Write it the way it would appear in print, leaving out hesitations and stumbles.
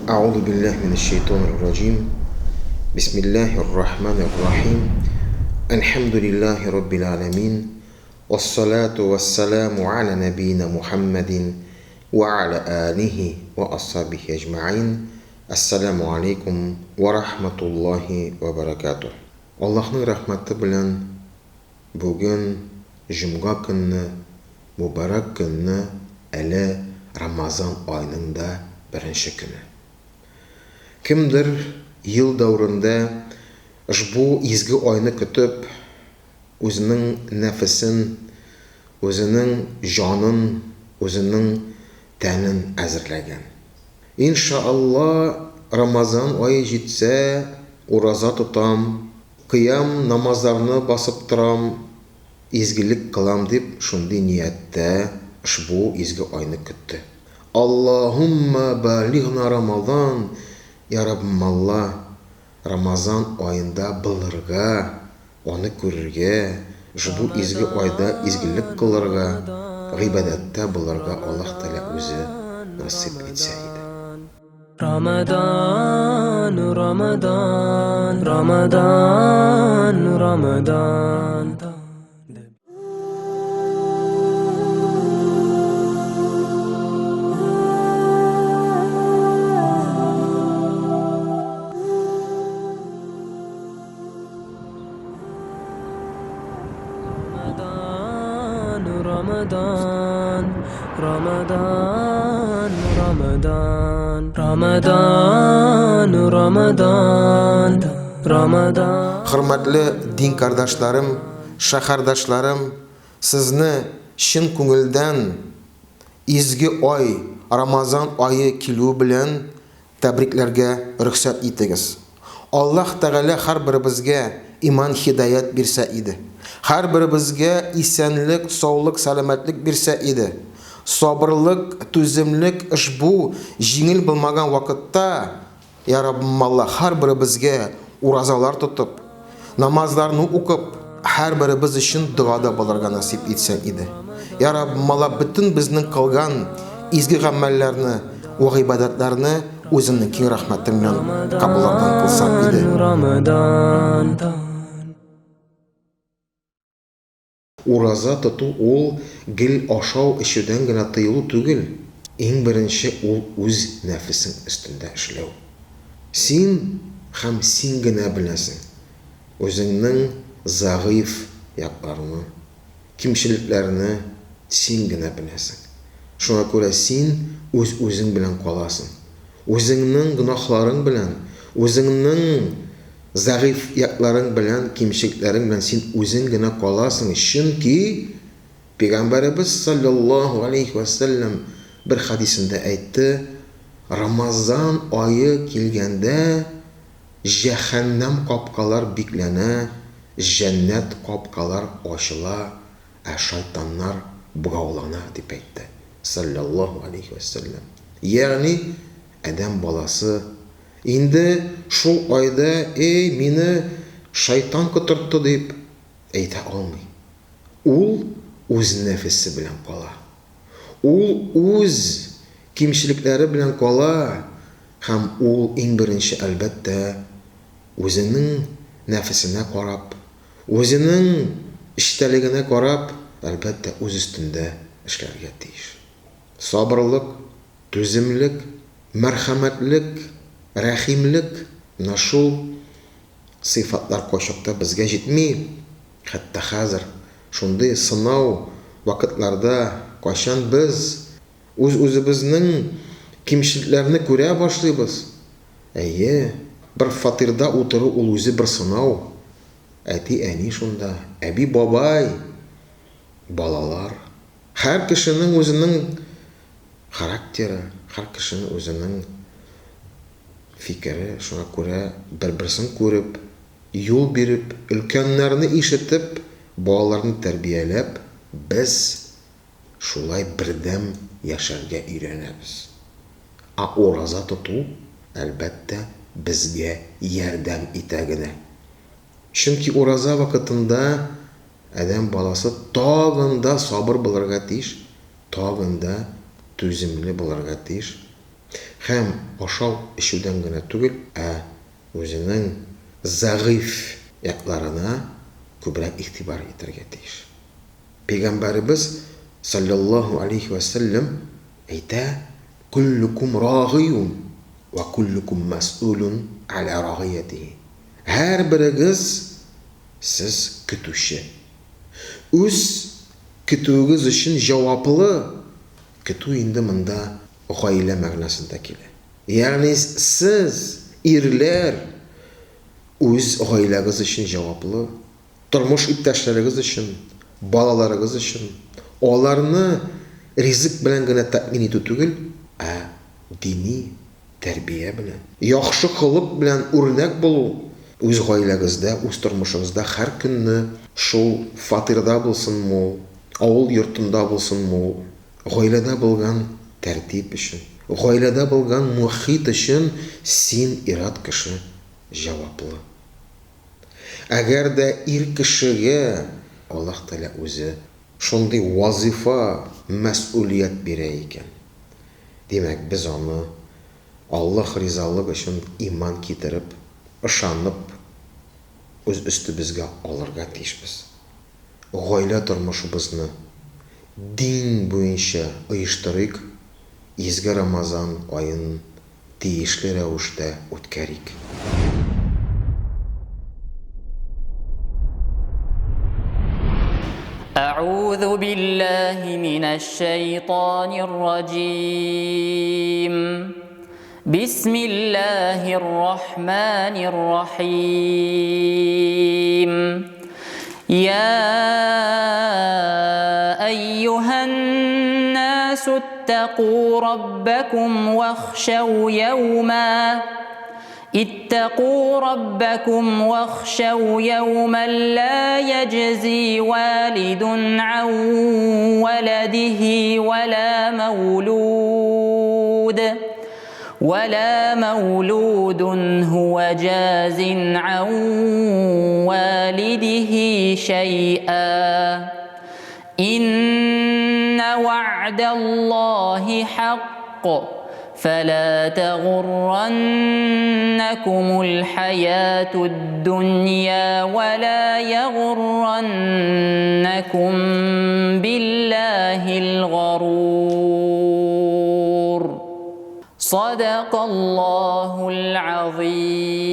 أعوذ بالله من الشيطان الرجيم. بسم الله الرحمن الرحيم. الحمد لله رب العالمين، والصلاة والسلام على نبينا محمد وعلى آله وأصحابه أجمعين. السلام عليكم ورحمة الله وبركاته. Allah'ın rahmeti bilen bugün Cuma günü, mübarek günü, ele Ramazan ayının da birinci günü. Kimdir yıl davrında bu izgi ayını kütüp, özünün nefesin, özünün canın, özünün tenin hazırlagan. İnşallah Ramazan ayı jitse, uraza tutam, kıyam namazlarını basıp turam, izgilik kılam dip şundi niyette bu izgi ayını küttü. Allahumma balighna Ramazan. Ya Rabbim Allah, Ramazan ayında bilirga, onu görürge, bu izgi ayda izgilik kılırga, gıybadette bilirga Allah Teala özü nasip etseydi. Ramadan, Ramadan, Ramadan, Ramadan. Ramadan, Ramadan, Ramadan, Ramadan, Ramadan, Ramadan. Hürmetli din kardeşlerim, şahardaşlarım, sizni şin ko'ngildan izgi ay, Ramazan ayı kilu bilen tebriklerge ruhsat etigiz. Allah Teala har birimizga iman hidayet bersa edi. Har birimizga esenlik, sog'lik, salomatlik bersa edi. Sabırlık, tüzümlük bu jingil bilmagan vaqtda Ya Rabbim Allah har birimizga urazalar tutup, namazlarını o'qib, har birimiz için duoda bo'lirga nasib etsan edi. Ya Rabbim Allah bütün bizning qilgan izgi amallarni va ibodatlarni o'zining keng rahmati bilan qabullardan qilsan edi. Uraza tutu ol gil aşağı işiden gina tıyılı tügül. En birinci ol öz nefesin üstünde işlev. Sen hem sen gina bilesin. Özünün zayıf yaklarını, kimşiliklerini sen gina bilesin. Şuna göre sen özün bilen kalasın. Özünün günahların bilen, özünün zayıf yakların bilen, kimşiliklerin bilen sen özün gina kalasın. Çünkü Peygamberimiz sallallahu aleyhi ve sellem bir hadisinde aytdı, Ramazan ayı kelgende cehennem kapkalar biklene, cennet kapkalar açıla, şeytanlar buğavlana dep aytdı sallallahu aleyhi ve sellem. Yani adam balası indi şu ayda meni şeytan kıtırttı deyip ayta almay. Ol öz nefesi bilen kala. Ol öz kimşilikleri bilen kala. Hem ol en birinci elbette özünün nefesine karab, özünün işteligine karab, elbette öz üstünde işlerge tiyiş. Sabırlık, tüzümlük, merhametlik, rahimlik, naşul sıfatlar koşukta bizge jitmey. Hatta hazır şunday sınav vakitlarda kaçan biz özümüzün kimşiliklerini göre başlayız. Bir fatirda oturı ol özü bir sınav. Ani şunda, abi babay, balalar. Her kişinin özünün karakteri, her kişinin özünün fikri, şuna göre bir-birisini görüp, yol berip, ülkenlerini işitip, balalarını terbiyelep, biz şulay birdem yaşarga öğrenemiz. Oraza tutu elbette bizge yardım etagine. Çünkü oraza vakitinde adam balası tağında sabır bulurga tiyiş, tağında tüzümlü bulurga tiyiş, Һәм ашау эчүдән генә түгел, үзенең зәгыйф якларына күбрәк игътибар итәргә тиеш. Пәйгамбәрбез саллаллаһу алейхи ва саллям әйтә: "Куллукум рагыюн ва куллукум мас'улун аля рагыятихи." Һәр берегез сез көтүче. Үз көтүегез өчен җаваплы. Көтү инде монда гаилә мәгънәсендә килә. Ягъни сез ирләр үз гаиләгез өчен җаваплы, тормыш иптәшләрегез өчен, балаларыгыз өчен, аларны ризык белән генә тәэмин итү түгел, дини тәрбия белән, яхшы холык белән үрнәк булу. Үз гаиләгездә, үз тормышыгызда һәр көнне шул фатирда булсынмы, авыл йортында булсынмы, гаиләдә булган тәртип өчен, гаиләдә булган мөхит өчен син ират кеше җаваплы. Әгәр дә ир кешегә Аллаһ Тәгалә үзе шундый вазифа, мәс'улият бирә икән, димәк, без аны Аллаһ ризалыгы өчен иман китереп, ышанып, үз өстебезгә алырга тиешбез. Гаилә тормышыбызны дин буенча оештырыйк, изге Рамазан аен тиешле рәвештә үткәрик. أعوذ بالله من الشيطان الرجيم. بسم الله الرحمن الرحيم. يا أيها الناس اتقوا ربكم واخشوا يوما لا يجزي والد عن ولده ولا مولود هو جاز عن والده شيئا إن وعد الله حق فلا تغرنكم الحياة الدنيا ولا يغرنكم بالله الغرور. صدق الله العظيم.